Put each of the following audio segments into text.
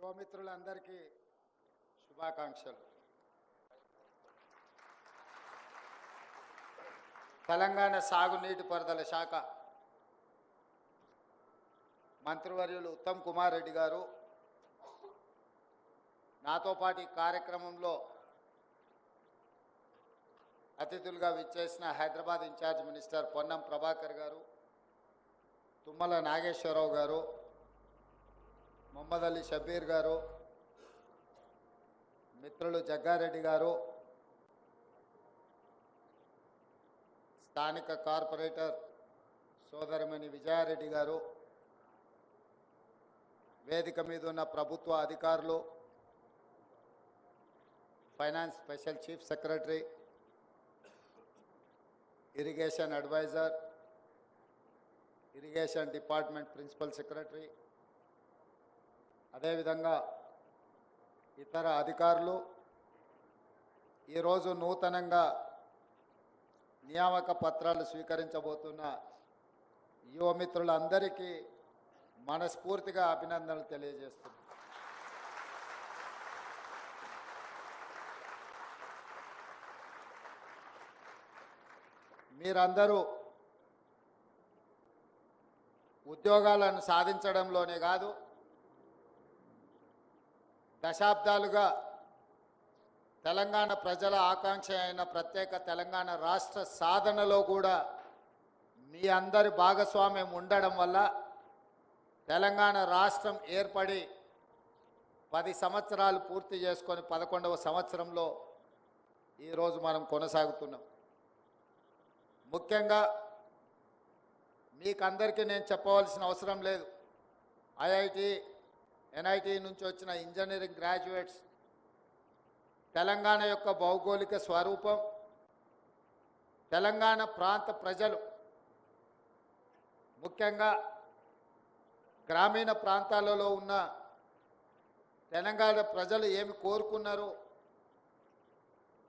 యువమిత్రులందరికీ శుభాకాంక్షలు. తెలంగాణ సాగునీటి పారుదల శాఖ మంత్రివర్యులు ఉత్తమ్ కుమార్ రెడ్డి గారు నాతో పాటు ఈ కార్యక్రమంలో అతిథులుగా విచ్చేసిన హైదరాబాద్ ఇన్ఛార్జ్ మినిస్టర్ పొన్నం ప్రభాకర్ గారు, తుమ్మల నాగేశ్వరరావు గారు, మొహమ్మద్ అలీ షబీర్ గారు, మిత్రులు జగ్గారెడ్డి గారు, స్థానిక కార్పొరేటర్ సోదరిమణి విజయారెడ్డి గారు, వేదిక మీద ఉన్న ప్రభుత్వ అధికారులు, finance special chief secretary, irrigation adviser, irrigation department principal secretary, అదేవిధంగా ఇతర అధికారులు, ఈరోజు నూతనంగా నియామక పత్రాలు స్వీకరించబోతున్న యువమిత్రులందరికీ మనస్ఫూర్తిగా అభినందనలు తెలియజేస్తున్నాను. మీరందరూ ఉద్యోగాలను సాధించడంలోనే కాదు, దశాబ్దాలుగా తెలంగాణ ప్రజల ఆకాంక్ష అయిన ప్రత్యేక తెలంగాణ రాష్ట్ర సాధనలో కూడా మీ అందరి భాగస్వామ్యం ఉండడం వల్ల తెలంగాణ రాష్ట్రం ఏర్పడి 10 సంవత్సరాలు పూర్తి చేసుకొని 11వ సంవత్సరంలో ఈరోజు మనం కొనసాగుతున్నాం. ముఖ్యంగా మీకందరికీ నేను చెప్పవలసిన అవసరం లేదు. ఐఐటి, ఎన్ఐటి నుంచి వచ్చిన ఇంజనీరింగ్ గ్రాడ్యుయేట్స్ తెలంగాణ యొక్క భౌగోళిక స్వరూపం, తెలంగాణ ప్రాంత ప్రజలు, ముఖ్యంగా గ్రామీణ ప్రాంతాలలో ఉన్న తెలంగాణ ప్రజలు ఏమి కోరుకున్నారు,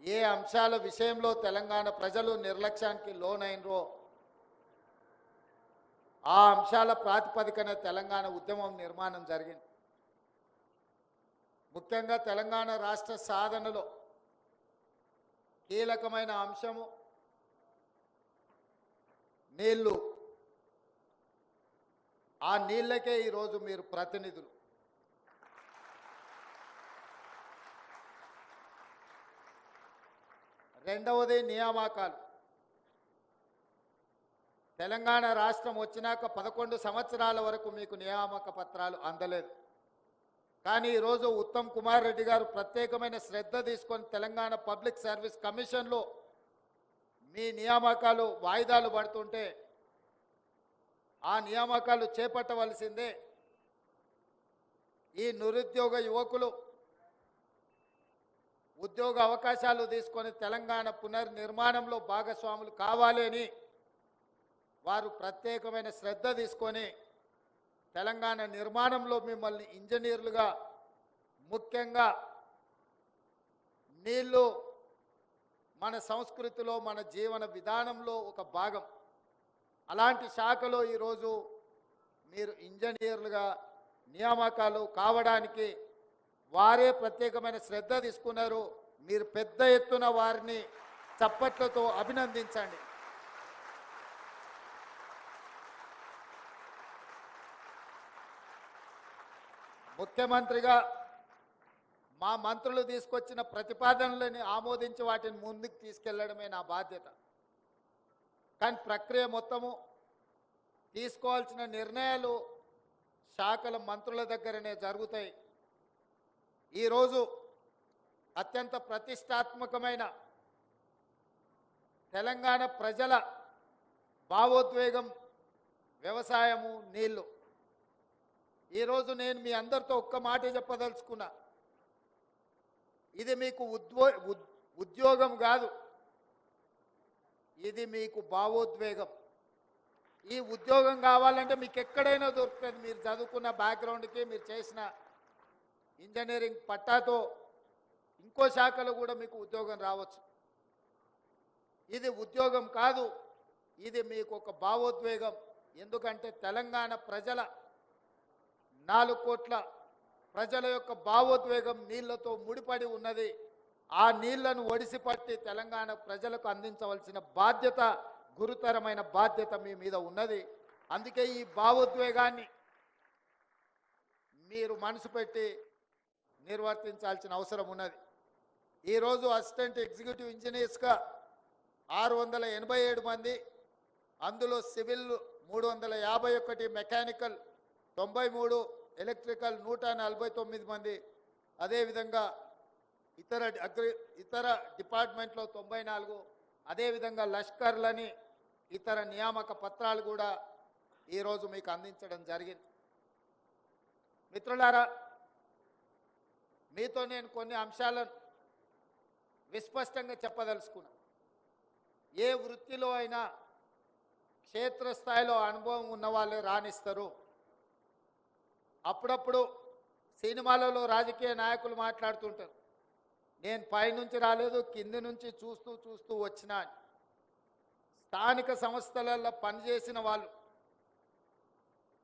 ఏ అంశాల విషయంలో తెలంగాణ ప్రజలు నిర్లక్ష్యానికి లోనైనరో ఆ అంశాల ప్రాతిపదికన తెలంగాణ ఉద్యమం నిర్మాణం జరిగింది. ముఖ్యంగా తెలంగాణ రాష్ట్ర సాధనలో కీలకమైన అంశము నీళ్లు. ఆ నీళ్ళకే ఈరోజు మీరు ప్రతినిధులు. రెండవది నియామకాలు. తెలంగాణ రాష్ట్రం వచ్చినాక 11 సంవత్సరాల వరకు మీకు నియామక పత్రాలు అందలేదు. కానీ ఈరోజు ఉత్తమ్ కుమార్ రెడ్డి గారు ప్రత్యేకమైన శ్రద్ధ తీసుకొని తెలంగాణ పబ్లిక్ సర్వీస్ కమిషన్లో మీ నియామకాలు వాయిదాలు పడుతుంటే ఆ నియామకాలు చేపట్టవలసిందే. ఈ నిరుద్యోగ యువకులు ఉద్యోగ అవకాశాలు తీసుకొని తెలంగాణ పునర్నిర్మాణంలో భాగస్వాములు కావాలి అని వారు ప్రత్యేకమైన శ్రద్ధ తీసుకొని తెలంగాణ నిర్మాణంలో మిమ్మల్ని ఇంజనీర్లుగా, ముఖ్యంగా నీళ్ళు మన సంస్కృతిలో మన జీవన విధానంలో ఒక భాగం. అలాంటి శాఖలో ఈరోజు మీరు ఇంజనీర్లుగా నియామకాలు కావడానికి వారే ప్రత్యేకమైన శ్రద్ధ తీసుకున్నారు. మీరు పెద్ద ఎత్తున వారిని చప్పట్లతో అభినందించండి. ముఖ్యమంత్రిగా మా మంత్రులు తీసుకొచ్చిన ప్రతిపాదనలని ఆమోదించి వాటిని ముందుకు తీసుకెళ్లడమే నా బాధ్యత. కానీ ప్రక్రియ మొత్తము తీసుకోవాల్సిన నిర్ణయాలు శాఖల మంత్రుల దగ్గరనే జరుగుతాయి. ఈరోజు అత్యంత ప్రతిష్టాత్మకమైన తెలంగాణ ప్రజల భావోద్వేగం వ్యవసాయము, నీళ్లు. ఈరోజు నేను మీ అందరితో ఒక్క మాట చెప్పదలుచుకున్నా. ఇది మీకు ఉద్యోగం కాదు, ఇది మీకు భావోద్వేగం. ఈ ఉద్యోగం కావాలంటే మీకు ఎక్కడైనా దొరుకుతుంది. మీరు చదువుకున్న బ్యాక్గ్రౌండ్కి, మీరు చేసిన ఇంజనీరింగ్ పట్టాతో ఇంకో శాఖలో కూడా మీకు ఉద్యోగం రావచ్చు. ఇది ఉద్యోగం కాదు, ఇది మీకు ఒక భావోద్వేగం. ఎందుకంటే తెలంగాణ ప్రజల 4 ప్రజల యొక్క భావోద్వేగం నీళ్లతో ముడిపడి ఉన్నది. ఆ నీళ్లను ఒడిసిపట్టి తెలంగాణ ప్రజలకు అందించవలసిన బాధ్యత, గురుతరమైన బాధ్యత మీ మీద ఉన్నది. అందుకే ఈ భావోద్వేగాన్ని మీరు మనసు పెట్టి నిర్వర్తించాల్సిన అవసరం ఉన్నది. ఈరోజు అసిస్టెంట్ ఎగ్జిక్యూటివ్ ఇంజనీర్స్గా 687 మంది, అందులో సివిల్ 351, మెకానికల్ 93, ఎలక్ట్రికల్ 149 మంది, అదేవిధంగా ఇతర డిపార్ట్మెంట్లో 94, అదేవిధంగా లష్కర్లని ఇతర నియామక పత్రాలు కూడా ఈరోజు మీకు అందించడం జరిగింది. మిత్రులారా, మీతో నేను కొన్ని అంశాలను విస్పష్టంగా చెప్పదలుచుకున్నా. ఏ వృత్తిలో అయినా క్షేత్రస్థాయిలో అనుభవం ఉన్న వాళ్ళే రాణిస్తారు. అప్పుడప్పుడు సినిమాలలో రాజకీయ నాయకులు మాట్లాడుతుంటారు, నేను పైనుంచి రాలేదు, కింది నుంచి చూస్తూ చూస్తూ వచ్చినా. స్థానిక సంస్థలలో పనిచేసిన వాళ్ళు,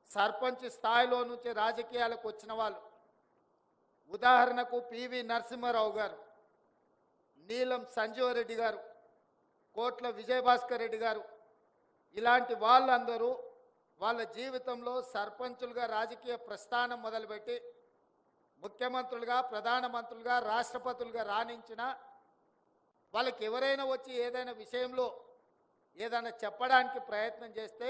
సర్పంచ్ స్థాయిలో నుంచి రాజకీయాలకు వచ్చిన వాళ్ళు, ఉదాహరణకు పివి నరసింహారావు గారు, నీలం సంజీవరెడ్డి గారు, కోట్ల విజయభాస్కర్ రెడ్డి గారు, ఇలాంటి వాళ్ళందరూ వాళ్ళ జీవితంలో సర్పంచులుగా రాజకీయ ప్రస్థానం మొదలుపెట్టి ముఖ్యమంత్రులుగా, ప్రధానమంత్రులుగా, రాష్ట్రపతులుగా రాణించిన వాళ్ళకి ఎవరైనా వచ్చి ఏదైనా విషయంలో ఏదైనా చెప్పడానికి ప్రయత్నం చేస్తే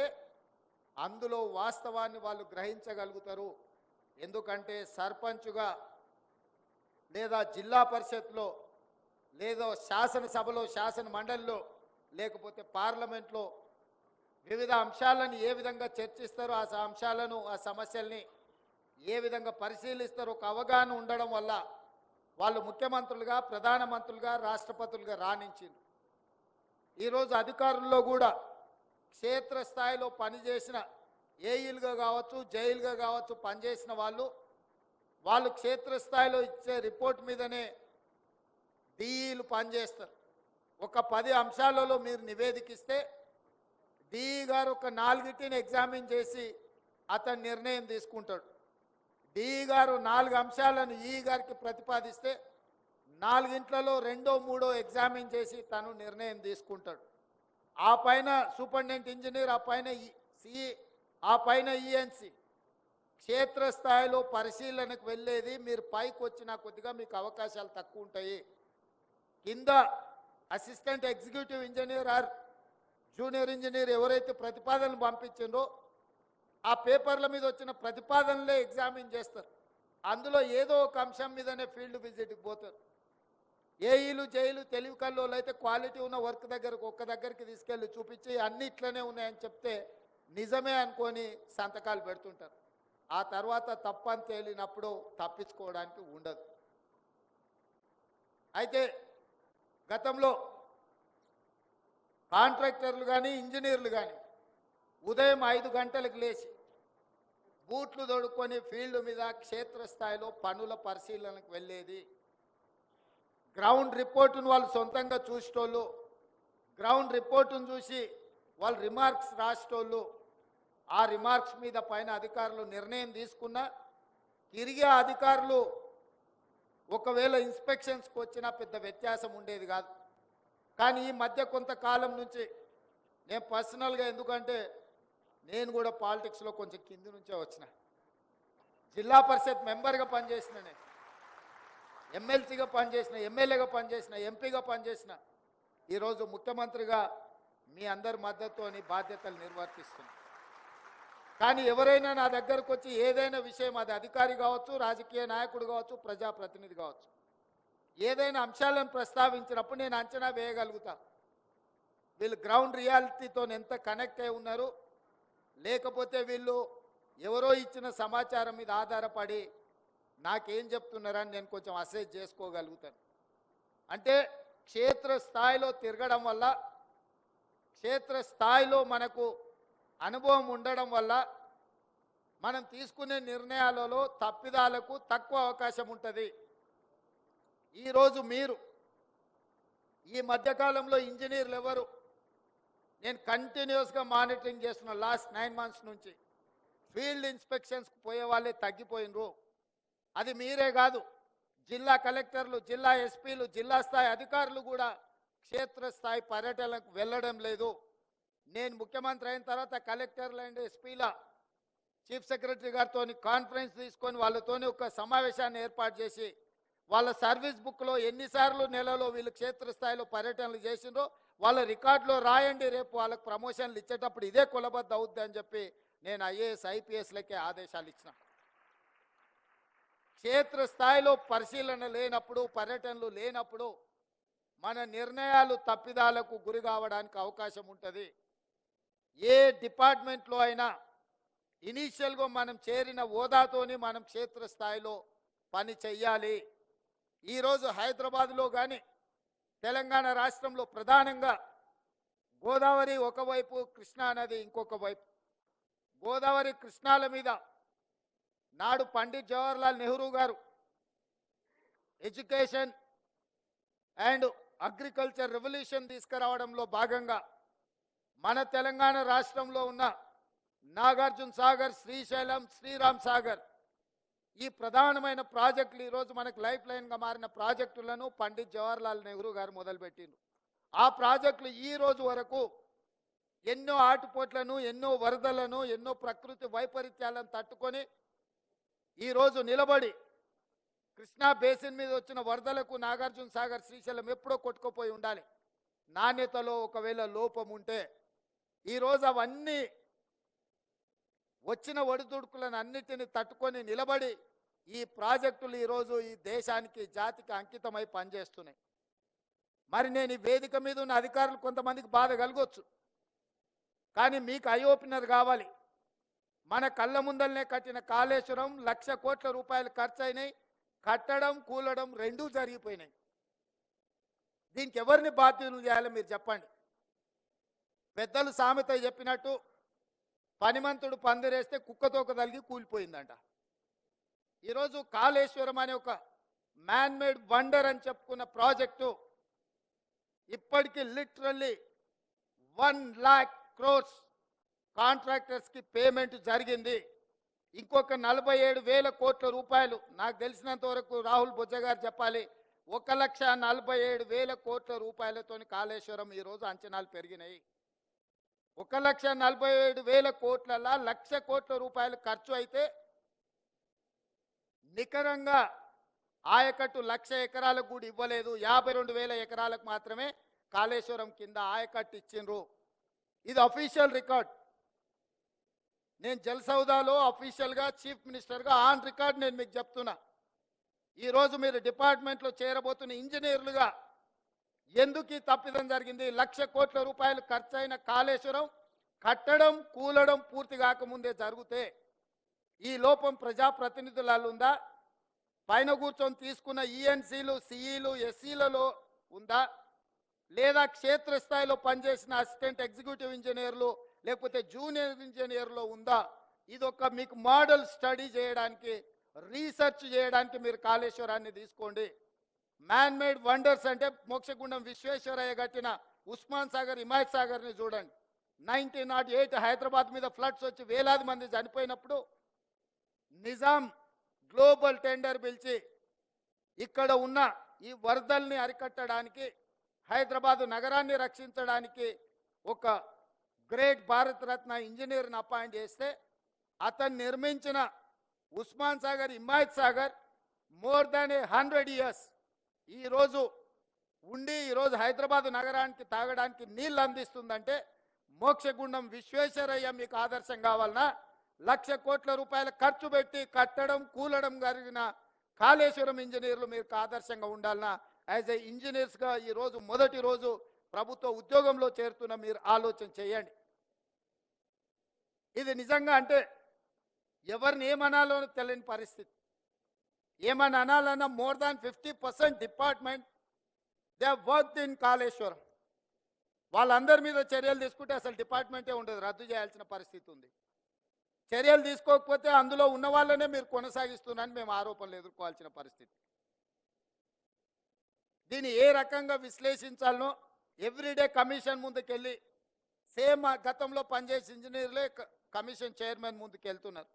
అందులో వాస్తవాన్ని వాళ్ళు గ్రహించగలుగుతారు. ఎందుకంటే సర్పంచుగా లేదా జిల్లా పరిషత్లో లేదా శాసనసభలో, శాసన మండలిలో, లేకపోతే పార్లమెంట్లో వివిధ అంశాలను ఏ విధంగా చర్చిస్తారో, ఆ అంశాలను, ఆ సమస్యల్ని ఏ విధంగా పరిశీలిస్తారో ఒక అవగాహన ఉండడం వల్ల వాళ్ళు ముఖ్యమంత్రులుగా, ప్రధానమంత్రులుగా, రాష్ట్రపతులుగా రాణించింది. ఈరోజు అధికారుల్లో కూడా క్షేత్రస్థాయిలో పనిచేసిన ఏఈలుగా కావచ్చు, జైలుగా కావచ్చు పనిచేసిన వాళ్ళు క్షేత్రస్థాయిలో ఇచ్చే రిపోర్ట్ మీదనే డిఈలు పనిచేస్తారు. ఒక 10 అంశాలలో మీరు నివేదికిస్తే డిఈ గారు ఒక 4టిని ఎగ్జామిన్ చేసి అతను నిర్ణయం తీసుకుంటాడు. డిఈ గారు 4 అంశాలను ఈఈ గారికి ప్రతిపాదిస్తే 4ంట్లలో 2, 3 ఎగ్జామిన్ చేసి తను నిర్ణయం తీసుకుంటాడు. ఆ పైన సూపరింటెండెంట్ ఇంజనీర్, ఆ పైన సిఈ, ఆ పైన ఈఎన్సి. క్షేత్రస్థాయిలో పరిశీలనకు వెళ్ళేది మీరు పైకి వచ్చినా కొద్దిగా మీకు అవకాశాలు తక్కువ ఉంటాయి. కింద assistant executive engineer or junior engineer ఎవరైతే ప్రతిపాదనలు పంపించిందో ఆ పేపర్ల మీద వచ్చిన ప్రతిపాదనలే ఎగ్జామిన్ చేస్తారు. అందులో ఏదో ఒక అంశం మీదనే ఫీల్డ్ విజిట్కి పోతారు. ఏఈలు, జైలు, తెలివి కల్లోలు అయితే క్వాలిటీ ఉన్న వర్క్ ఒక్క దగ్గరికి తీసుకెళ్ళి చూపించి అన్ని ఇట్లనే ఉన్నాయని చెప్తే నిజమే అనుకొని సంతకాలు పెడుతుంటారు. ఆ తర్వాత తప్పని తేలినప్పుడు తప్పించుకోవడానికి ఉండదు. అయితే గతంలో కాంట్రాక్టర్లు కానీ, ఇంజనీర్లు కానీ ఉదయం 5 గంటలకు లేచి బూట్లు తొడుక్కొని ఫీల్డ్ మీద క్షేత్రస్థాయిలో పనుల పరిశీలనకు వెళ్ళేది. గ్రౌండ్ రిపోర్టును వాళ్ళు సొంతంగా చూసేటోళ్ళు, గ్రౌండ్ రిపోర్టును చూసి వాళ్ళు రిమార్క్స్ రాసేటోళ్ళు. ఆ రిమార్క్స్ మీద పైన అధికారులు నిర్ణయం తీసుకున్నా తిరిగి ఆ అధికారులు ఒకవేళ ఇన్స్పెక్షన్స్కి వచ్చినా పెద్ద వ్యత్యాసం ఉండేది కాదు. కానీ ఈ మధ్య కొంతకాలం నుంచి నేను పర్సనల్గా, ఎందుకంటే నేను కూడా పాలిటిక్స్లో కొంచెం కింది నుంచే వచ్చిన, జిల్లా పరిషత్ మెంబర్గా పనిచేసిన, నేను ఎమ్మెల్సీగా పనిచేసిన, ఎమ్మెల్యేగా పనిచేసిన, ఎంపీగా పనిచేసిన, ఈరోజు ముఖ్యమంత్రిగా మీ అందరి మద్దతుతోని బాధ్యతలు నిర్వర్తిస్తున్నాను. కానీ ఎవరైనా నా దగ్గరకు వచ్చి ఏదైనా విషయం, అది అధికారి కావచ్చు, రాజకీయ నాయకుడు కావచ్చు, ప్రజాప్రతినిధి కావచ్చు, ఏదైనా అంశాలను ప్రస్తావించినప్పుడు నేను అంచనా వేయగలుగుతా వీళ్ళు గ్రౌండ్ రియాలిటీతో ఎంత కనెక్ట్ అయి ఉన్నారు, లేకపోతే వీళ్ళు ఎవరో ఇచ్చిన సమాచారం మీద ఆధారపడి నాకేం చెప్తున్నారని నేను కొంచెం అసెస్ చేసుకోగలుగుతాను. అంటే క్షేత్రస్థాయిలో తిరగడం వల్ల, క్షేత్రస్థాయిలో మనకు అనుభవం ఉండడం వల్ల మనం తీసుకునే నిర్ణయాలలో తప్పిదాలకు తక్కువ అవకాశం ఉంటుంది. ఈరోజు మీరు ఈ మధ్యకాలంలో ఇంజనీర్లు ఎవరు, నేను కంటిన్యూస్గా మానిటరింగ్ చేస్తున్న లాస్ట్ 9 months నుంచి ఫీల్డ్ ఇన్స్పెక్షన్స్కి పోయే వాళ్ళే తగ్గిపోయినరు. అది మీరే కాదు, జిల్లా కలెక్టర్లు, జిల్లా ఎస్పీలు, జిల్లా స్థాయి అధికారులు కూడా క్షేత్రస్థాయి పర్యటనకు వెళ్ళడం లేదు. నేను ముఖ్యమంత్రి అయిన తర్వాత కలెక్టర్లు అండ్ ఎస్పీల చీఫ్ సెక్రటరీ గారితో కాన్ఫరెన్స్ తీసుకొని వాళ్ళతోని ఒక సమావేశాన్ని ఏర్పాటు చేసి వాళ్ళ సర్వీస్ బుక్లో ఎన్నిసార్లు నెలలో వీళ్ళు క్షేత్రస్థాయిలో పర్యటనలు చేసిండ్రో వాళ్ళ రికార్డులో రాయండి, రేపు వాళ్ళకు ప్రమోషన్లు ఇచ్చేటప్పుడు ఇదే కులబద్ద అవుద్ది అని చెప్పి నేను ఐఏఎస్ ఐపీఎస్లకే ఆదేశాలు ఇచ్చిన. క్షేత్రస్థాయిలో పరిశీలన లేనప్పుడు, పర్యటనలు లేనప్పుడు మన నిర్ణయాలు తప్పిదాలకు గురి కావడానికి అవకాశం ఉంటుంది. ఏ డిపార్ట్మెంట్లో అయినా ఇనీషియల్గా మనం చేరిన హోదాతోని మనం క్షేత్రస్థాయిలో పని చెయ్యాలి. ఈరోజు హైదరాబాద్లో కానీ తెలంగాణ రాష్ట్రంలో ప్రధానంగా గోదావరి ఒకవైపు, కృష్ణా నది ఇంకొక వైపు. గోదావరి కృష్ణాల మీద నాడు పండిట్ జవహర్లాల్ నెహ్రూ గారు ఎడ్యుకేషన్ అండ్ అగ్రికల్చర్ రెవల్యూషన్ తీసుకురావడంలో భాగంగా మన తెలంగాణ రాష్ట్రంలో ఉన్న నాగార్జున సాగర్, శ్రీశైలం, శ్రీరామ్ సాగర్ ఈ ప్రధానమైన ప్రాజెక్టులు ఈరోజు మనకు లైఫ్ లైన్గా మారిన ప్రాజెక్టులను పండిట్ జవహర్లాల్ నెహ్రూ గారు మొదలుపెట్టిండ్రు. ఆ ప్రాజెక్టులు ఈ రోజు వరకు ఎన్నో ఆటుపోట్లను, ఎన్నో వరదలను, ఎన్నో ప్రకృతి వైపరీత్యాలను తట్టుకొని ఈరోజు నిలబడి కృష్ణా బేసిన్ మీద వచ్చిన వరదలకు నాగార్జున సాగర్, శ్రీశైలం ఎప్పుడో కొట్టుకుపోయి ఉండాలి. నాణ్యతలో ఒకవేళ లోపం ఉంటే ఈరోజు అవన్నీ వచ్చిన ఒడిదుడుకులను అన్నిటిని తట్టుకొని నిలబడి ఈ ప్రాజెక్టులు ఈరోజు ఈ దేశానికి, జాతికి అంకితమై పనిచేస్తున్నాయి. మరి నేను ఈ వేదిక మీద ఉన్న అధికారులు కొంతమందికి బాధ కలగొచ్చు, కానీ మీకు ఐ ఓపెనర్ కావాలి. మన కళ్ళ ముందలనే కట్టిన కాళేశ్వరం 1,00,000 కోట్ల రూపాయలు ఖర్చు అయినాయి. కట్టడం, కూలడం రెండూ జరిగిపోయినాయి. దీనికి ఎవరిని బాధ్యులు చేయాలో మీరు చెప్పండి. పెద్దలు సామెత చెప్పినట్టు పనిమంతుడు పందిరేస్తే కుక్కతోక తలిగి కూలిపోయిందంట. ఈరోజు కాళేశ్వరం అనే ఒక మ్యాన్మేడ్ వండర్ అని చెప్పుకున్న ప్రాజెక్టు ఇప్పటికీ లిటరల్లీ 1,00,000 crores కాంట్రాక్టర్స్కి పేమెంట్ జరిగింది. ఇంకొక 47,000 కోట్ల రూపాయలు నాకు తెలిసినంత వరకు రాహుల్ బొజ్జ గారు చెప్పాలి, 1,47,000 కోట్ల రూపాయలతో కాళేశ్వరం ఈరోజు అంచనాలు పెరిగినాయి. 1,47,000 కోట్లలో 1,00,000 కోట్ల రూపాయలు ఖర్చు అయితే నికరంగా ఆయకట్టు 1,00,000 ఎకరాలకు కూడా ఇవ్వలేదు. 52,000 ఎకరాలకు మాత్రమే కాళేశ్వరం కింద ఆయకట్టు ఇచ్చిండ్రు. ఇది అఫీషియల్ రికార్డ్. నేను జల్సౌదాలో అఫీషియల్గా చీఫ్ మినిస్టర్గా ఆన్ రికార్డ్ నేను మీకు చెప్తున్నా. ఈరోజు మీరు డిపార్ట్మెంట్లో చేరబోతున్న ఇంజనీర్లుగా ఎందుకు ఈ తప్పిదం జరిగింది? 1,00,000 కోట్ల రూపాయలు ఖర్చైన కాళేశ్వరం కట్టడం, కూలడం పూర్తి కాకముందే జరిగితే ఈ లోపం ప్రజాప్రతినిధులలో ఉందా? పైన కూర్చొని తీసుకున్న ఈఎన్సీలు, సిఈలు, ఎస్సీలలో ఉందా? లేదా క్షేత్రస్థాయిలో పనిచేసిన అసిస్టెంట్ ఎగ్జిక్యూటివ్ ఇంజనీర్లు లేకపోతే జూనియర్ ఇంజనీర్లో ఉందా? ఇదొక మీకు మోడల్ స్టడీ చేయడానికి, రీసెర్చ్ చేయడానికి మీరు కాళేశ్వరాన్ని తీసుకోండి. మ్యాన్మేడ్ వండర్స్ అంటే మోక్షగుండం విశ్వేశ్వరయ్య కట్టిన ఉస్మాన్ సాగర్, హిమాయత్ సాగర్ని చూడండి. 1908 హైదరాబాద్ మీద ఫ్లడ్స్ వచ్చి వేలాది మంది చనిపోయినప్పుడు నిజాం గ్లోబల్ టెండర్ పిలిచి ఇక్కడ ఉన్న ఈ వరదల్ని అరికట్టడానికి, హైదరాబాదు నగరాన్ని రక్షించడానికి ఒక గ్రేట్ భారత రత్న ఇంజనీర్ని అపాయింట్ చేస్తే అతను నిర్మించిన Osman Sagar, Himayat Sagar more than 100 years ఈరోజు ఉండి ఈరోజు హైదరాబాదు నగరానికి తాగడానికి నీళ్ళు అందిస్తుందంటే మోక్షగుండం విశ్వేశ్వరయ్య మీకు ఆదర్శం కావాలన్నా? 1,00,000 కోట్ల రూపాయల ఖర్చు పెట్టి కట్టడం, కూలడం జరిగిన కాళేశ్వరం ఇంజనీర్లు మీకు ఆదర్శంగా ఉండాలన్నా? యాజ్ ఏ ఇంజనీర్స్గా ఈరోజు మొదటి రోజు ప్రభుత్వ ఉద్యోగంలో చేరుతున్న మీరు ఆలోచన చేయండి. ఇది నిజంగా అంటే ఎవరిని ఏమనాలో తెలియని పరిస్థితి. ఏమని అనాలన్నా more than 50% department they worked in Kaleshwaram. వాళ్ళందరి మీద చర్యలు తీసుకుంటే అసలు డిపార్ట్మెంటే ఉండదు, రద్దు చేయాల్సిన పరిస్థితి ఉంది. చర్యలు తీసుకోకపోతే అందులో ఉన్న వాళ్ళనే మీరు కొనసాగిస్తున్నారని మేము ఆరోపణలు ఎదుర్కోవాల్సిన పరిస్థితి. దీన్ని ఏ రకంగా విశ్లేషించాలనో ఎవ్రీడే కమిషన్ ముందుకెళ్ళి సేమ్ గతంలో పనిచేసే ఇంజనీర్లే కమిషన్ చైర్మన్ ముందుకు వెళ్తున్నారు.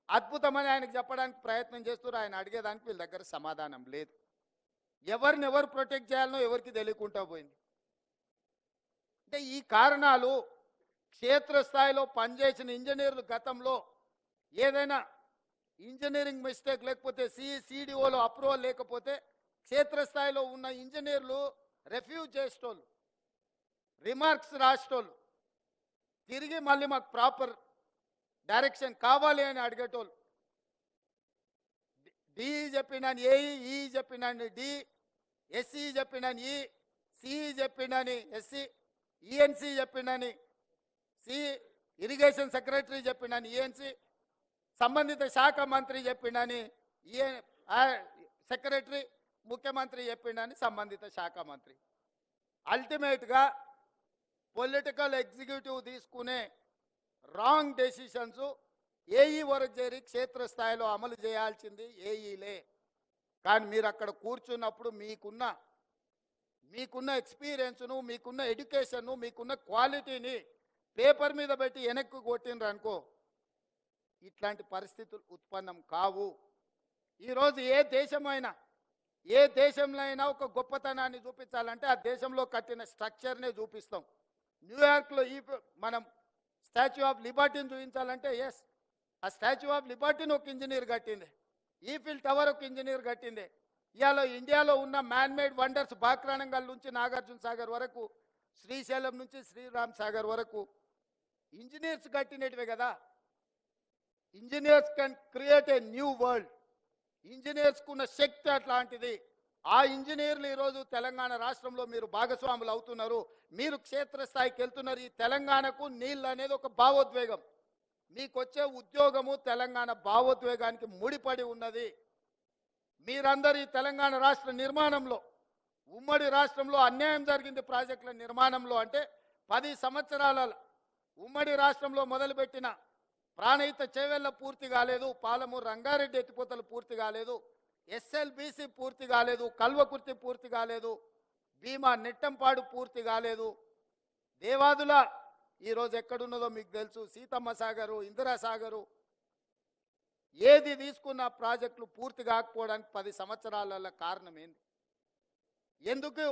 అద్భుతమని ఆయనకు చెప్పడానికి ప్రయత్నం చేస్తున్నారు. ఆయన అడిగేదానికి వీళ్ళ దగ్గర సమాధానం లేదు. ఎవరిని ఎవరు ప్రొటెక్ట్ చేయాలనో ఎవరికి తెలియకుండా పోయింది. అంటే ఈ కారణాలు క్షేత్రస్థాయిలో పనిచేసిన ఇంజనీర్లు గతంలో ఏదైనా ఇంజనీరింగ్ మిస్టేక్ లేకపోతే సిడిఓలో అప్రూవల్ లేకపోతే క్షేత్రస్థాయిలో ఉన్న ఇంజనీర్లు రెఫ్యూజ్ చేసేటోళ్ళు, రిమార్క్స్ రాసేటోళ్ళు, తిరిగి మళ్ళీ మాకు ప్రాపర్ డైరెక్షన్ కావాలి అని అడిగేటోళ్ళు. డి చెప్పినాను ఏఈ, ఈ చెప్పినాను డి, ఎస్ఈ చెప్పినాను ఈ, సిఈ చెప్పినాని ఎస్సి, ఈఎన్సి చెప్పినాని సి, ఇరిగేషన్ సెక్రటరీ చెప్పినాను ఈఎన్సి, సంబంధిత శాఖ మంత్రి చెప్పినాని సెక్రటరీ, ముఖ్యమంత్రి చెప్పిండని సంబంధిత శాఖ మంత్రి. అల్టిమేట్గా పొలిటికల్ ఎగ్జిక్యూటివ్ తీసుకునే రాంగ్ డెసిషన్స్ ఏఈ వరకు చేరి క్షేత్రస్థాయిలో అమలు చేయాల్సింది ఏఈలే. కానీ మీరు అక్కడ కూర్చున్నప్పుడు మీకున్న ఎక్స్పీరియన్స్ను, మీకున్న ఎడ్యుకేషన్ను, మీకున్న క్వాలిటీని పేపర్ మీద పెట్టి వెనక్కి కొట్టినరు అనుకో, ఇట్లాంటి పరిస్థితులు ఉత్పన్నం కావు. ఈరోజు ఏ దేశంలో అయినా ఒక గొప్పతనాన్ని చూపించాలంటే ఆ దేశంలో కట్టిన స్ట్రక్చర్నే చూపిస్తాం. న్యూయార్క్లో మనం స్టాచ్యూ ఆఫ్ లిబర్టీని చూపించాలంటే ఎస్, ఆ స్టాచ్యూ ఆఫ్ లిబర్టీని ఒక ఇంజనీర్ కట్టింది, ఈఫిల్ టవర్ ఒక ఇంజనీర్ కట్టింది. ఇవాళ ఇండియాలో ఉన్న మ్యాన్మేడ్ వండర్స్ బాక్రానంగల్ నుంచి నాగార్జున సాగర్ వరకు, శ్రీశైలం నుంచి శ్రీరామ్ సాగర్ వరకు ఇంజనీర్స్ కట్టినటివే కదా. Engineers can create a new world. ఇంజనీర్స్కున్న శక్తి అట్లాంటిది. ఆ ఇంజనీర్లు ఈరోజు తెలంగాణ రాష్ట్రంలో మీరు భాగస్వాములు అవుతున్నారు, మీరు క్షేత్రస్థాయికి వెళ్తున్నారు. ఈ తెలంగాణకు నీళ్ళు అనేది ఒక భావోద్వేగం. మీకు వచ్చే ఉద్యోగము తెలంగాణ భావోద్వేగానికి ముడిపడి ఉన్నది. మీరందరూ ఈ తెలంగాణ రాష్ట్ర నిర్మాణంలో, ఉమ్మడి రాష్ట్రంలో అన్యాయం జరిగింది ప్రాజెక్టుల నిర్మాణంలో. అంటే 10 సంవత్సరాల ఉమ్మడి రాష్ట్రంలో మొదలుపెట్టిన ప్రాణహిత చేవెళ్ళ పూర్తి కాలేదు, పాలమూరు రంగారెడ్డి ఎత్తిపోతలు పూర్తి కాలేదు, ఎస్ఎల్బీసీ పూర్తి కాలేదు, కల్వకుర్తి పూర్తి కాలేదు, భీమా నెట్టంపాడు పూర్తి కాలేదు. దేవాదుల ఈరోజు ఎక్కడున్నదో మీకు తెలుసు, సీతమ్మ సాగరు, ఇందిరా సాగరు, ఏది తీసుకున్న ప్రాజెక్టులు పూర్తి కాకపోవడానికి 10 సంవత్సరాల కారణం ఏంది? ఎందుకు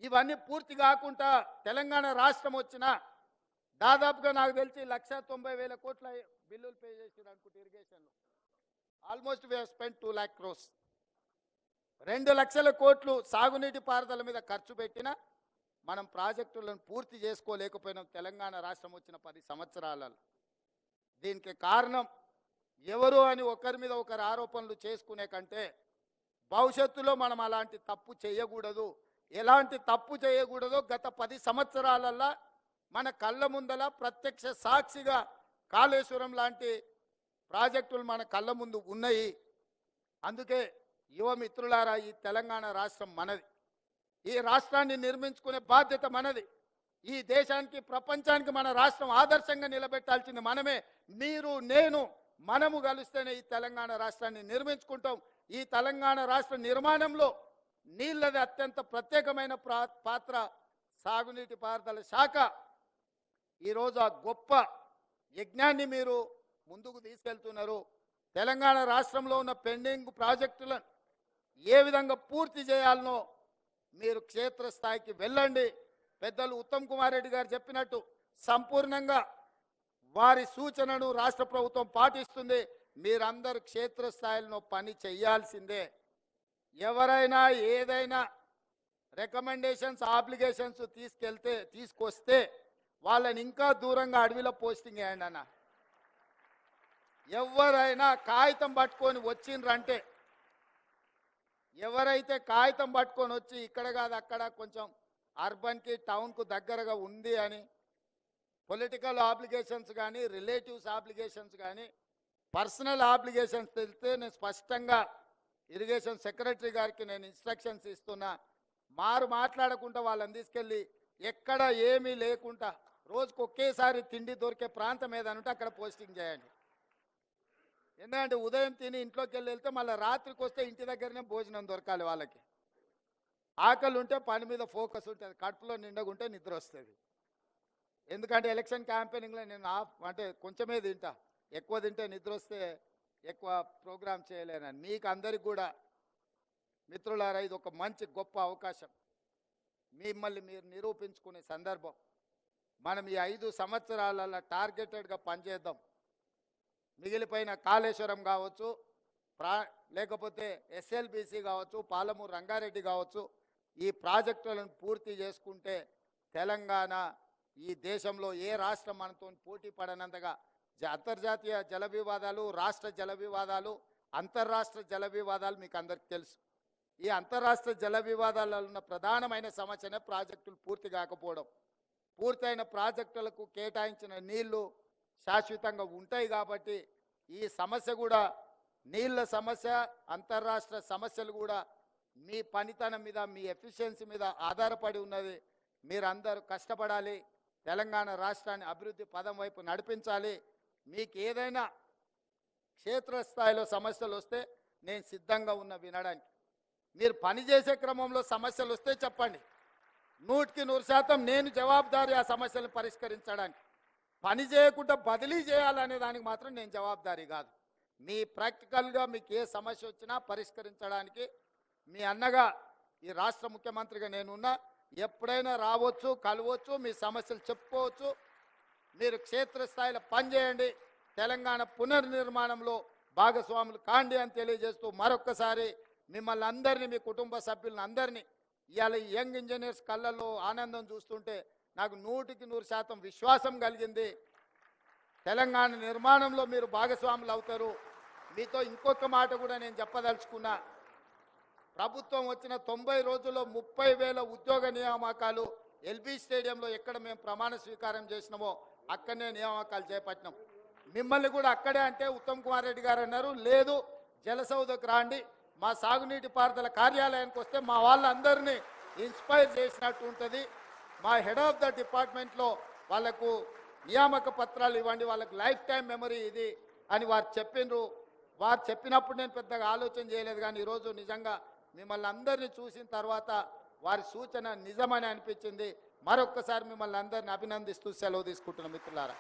ఇవన్నీ పూర్తి కాకుండా తెలంగాణ రాష్ట్రం వచ్చినా దాదాపుగా నాకు తెలిసి 1,90,000 కోట్ల బిల్లులు పే చేసారు అనుకుంటే ఇరిగేషన్లో. Almost we have spent 2 lakh crores. 2 లక్షల కోట్లు సాగునీటి పారుదల మీద ఖర్చు పెట్టినా మనం ప్రాజెక్టులను పూర్తి చేసుకోలేకపోయినాం తెలంగాణ రాష్ట్రం వచ్చిన 10 సంవత్సరాలలో. దీనికి కారణం ఎవరు అని ఒకరి మీద ఒకరు ఆరోపణలు చేసుకునే కంటే భవిష్యత్తులో మనం అలాంటి తప్పు చేయకూడదు. ఎలాంటి తప్పు చేయకూడదో గత 10 సంవత్సరాలల్లో మన కళ్ళ ముందల ప్రత్యక్ష సాక్షిగా కాళేశ్వరం లాంటి ప్రాజెక్టులు మన కళ్ళ ముందు ఉన్నాయి. అందుకే యువ మిత్రులారా, ఈ తెలంగాణ రాష్ట్రం మనది. ఈ రాష్ట్రాన్ని నిర్మించుకునే బాధ్యత మనది. ఈ దేశానికి, ప్రపంచానికి మన రాష్ట్రం ఆదర్శంగా నిలబెట్టాల్సింది మనమే. మీరు, నేను, మనము కలిస్తేనే ఈ తెలంగాణ రాష్ట్రాన్ని నిర్మించుకుంటాం. ఈ తెలంగాణ రాష్ట్ర నిర్మాణంలో నీళ్ళది అత్యంత ప్రత్యేకమైన పాత్ర. సాగునీటి పారుదల శాఖ ఈరోజు ఆ గొప్ప యజ్ఞాన్ని మీరు ముందుకు తీసుకెళ్తున్నారు. తెలంగాణ రాష్ట్రంలో ఉన్న పెండింగ్ ప్రాజెక్టులను ఏ విధంగా పూర్తి చేయాలనో మీరు క్షేత్రస్థాయికి వెళ్ళండి. పెద్దలు ఉత్తమ్ కుమార్ రెడ్డి గారు చెప్పినట్టు సంపూర్ణంగా వారి సూచనను రాష్ట్ర ప్రభుత్వం పాటిస్తుంది. మీరందరూ క్షేత్రస్థాయిలో పని చేయాల్సిందే. ఎవరైనా ఏదైనా రికమెండేషన్స్, అప్లికేషన్స్ తీసుకొస్తే వాళ్ళని ఇంకా దూరంగా అడవిలో పోస్టింగ్ వేయండి అన్న. ఎవరైనా కాగితం పట్టుకొని వచ్చిండ్రంటే, ఎవరైతే కాగితం పట్టుకొని వచ్చి ఇక్కడ కాదు అక్కడ కొంచెం అర్బన్కి, టౌన్కు దగ్గరగా ఉంది అని పొలిటికల్ ఆబ్లిగేషన్స్ కానీ, రిలేటివ్స్ ఆబ్లిగేషన్స్ కానీ, పర్సనల్ ఆబ్లిగేషన్స్ తెలిస్తే నేను స్పష్టంగా ఇరిగేషన్ సెక్రటరీ గారికి నేను ఇన్స్ట్రక్షన్స్ ఇస్తున్నా. మాట్లాడకుండా వాళ్ళని తీసుకెళ్ళి ఎక్కడ ఏమీ లేకుండా రోజుకు ఒకేసారి తిండి దొరికే ప్రాంతం ఏదనుంటే అక్కడ పోస్టింగ్ చేయండి. ఎందుకంటే ఉదయం తిని ఇంట్లోకి వెళ్తే మళ్ళీ రాత్రికి వస్తే ఇంటి దగ్గరనే భోజనం దొరకాలి వాళ్ళకి. ఆకలి ఉంటే పని మీద ఫోకస్ ఉంటుంది, కడుపులో నిండగుంటే నిద్ర వస్తుంది. ఎందుకంటే ఎలక్షన్ క్యాంపెయినింగ్లో నేను కొంచెమే తింటా, ఎక్కువ తింటే నిద్ర వస్తే ఎక్కువ ప్రోగ్రామ్ చేయలేనని. మీకు అందరికి కూడా మిత్రులారా, ఇది ఒక మంచి గొప్ప అవకాశం. మిమ్మల్ని మీరు నిరూపించుకునే సందర్భం. మనం ఈ 5 సంవత్సరాలలో టార్గెటెడ్గా పనిచేద్దాం. మిగిలిపోయిన కాళేశ్వరం కావచ్చు, లేకపోతే ఎస్ఎల్బిసి కావచ్చు, పాలమూరు రంగారెడ్డి కావచ్చు, ఈ ప్రాజెక్టులను పూర్తి చేసుకుంటే తెలంగాణ ఈ దేశంలో ఏ రాష్ట్రం మనతో పోటీ పడనంతగా అంతర్జాతీయ జల వివాదాలు, రాష్ట్ర జల వివాదాలు, అంతర్రాష్ట్ర జల వివాదాలు మీకు అందరికీ తెలుసు. ఈ అంతర్రాష్ట్ర జల వివాదాలలో ఉన్న ప్రధానమైన సమస్యనే ప్రాజెక్టులు పూర్తి కాకపోవడం. పూర్తయిన ప్రాజెక్టులకు కేటాయించిన నీళ్లు శాశ్వతంగా ఉంటాయి కాబట్టి ఈ సమస్య కూడా, నీళ్ళ సమస్య, అంతర్రాష్ట్ర సమస్యలు కూడా మీ పనితనం మీద, మీ ఎఫిషియన్సీ మీద ఆధారపడి ఉన్నది. మీరందరూ కష్టపడాలి, తెలంగాణ రాష్ట్రాన్ని అభివృద్ధి పదం వైపు నడిపించాలి. మీకు ఏదైనా క్షేత్రస్థాయిలో సమస్యలు వస్తే నేను సిద్ధంగా ఉన్న వినడానికి. మీరు పనిచేసే క్రమంలో సమస్యలు వస్తే చెప్పండి, 100% నేను జవాబుదారీ ఆ సమస్యలను పరిష్కరించడానికి. పని చేయకుండా బదిలీ చేయాలనే దానికి మాత్రం నేను జవాబుదారీ కాదు. మీ ప్రాక్టికల్గా మీకు ఏ సమస్య వచ్చినా పరిష్కరించడానికి మీ అన్నగా, ఈ రాష్ట్ర ముఖ్యమంత్రిగా నేనున్నా. ఎప్పుడైనా రావచ్చు, కలవచ్చు, మీ సమస్యలు చెప్పుకోవచ్చు. మీరు క్షేత్రస్థాయిలో పనిచేయండి, తెలంగాణ పునర్నిర్మాణంలో భాగస్వాములు కాండి అని తెలియజేస్తూ మరొక్కసారి మిమ్మల్ని అందరినీ, మీ కుటుంబ సభ్యులను అందరినీ, ఇవాళ యంగ్ ఇంజనీర్స్ కళ్ళల్లో ఆనందం చూస్తుంటే నాకు 100% విశ్వాసం కలిగింది. తెలంగాణ నిర్మాణంలో మీరు భాగస్వాములు అవుతారు. మీతో ఇంకొక మాట కూడా నేను చెప్పదలుచుకున్నా. ప్రభుత్వం వచ్చిన 90 రోజుల్లో 30,000 ఉద్యోగ నియామకాలు ఎల్బీ స్టేడియంలో ఎక్కడ మేము ప్రమాణ స్వీకారం చేసినామో అక్కడనే నియామకాలు చేపట్టినాం. మిమ్మల్ని కూడా అక్కడే అంటే ఉత్తమ్ కుమార్ రెడ్డి గారు అన్నారు, లేదు జలసౌధకు రాండి, మా సాగునీటి పారుదల కార్యాలయానికి వస్తే మా వాళ్ళందరినీ ఇన్స్పైర్ చేసినట్టు ఉంటుంది. మా హెడ్ ఆఫ్ ద డిపార్ట్మెంట్లో వాళ్లకు నియామక పత్రాలు ఇవ్వండి, వాళ్ళకి లైఫ్ టైం మెమరీ ఇది అని వారు చెప్పిండ్రు. వారు చెప్పినప్పుడు నేను పెద్దగా ఆలోచన చేయలేదు, కానీ ఈరోజు నిజంగా మిమ్మల్ని అందరినీ చూసిన తర్వాత వారి సూచన నిజమని అనిపించింది. మరొక్కసారి మిమ్మల్ని అందరినీ అభినందిస్తూ సెలవు తీసుకుంటున్న మిత్రులారా.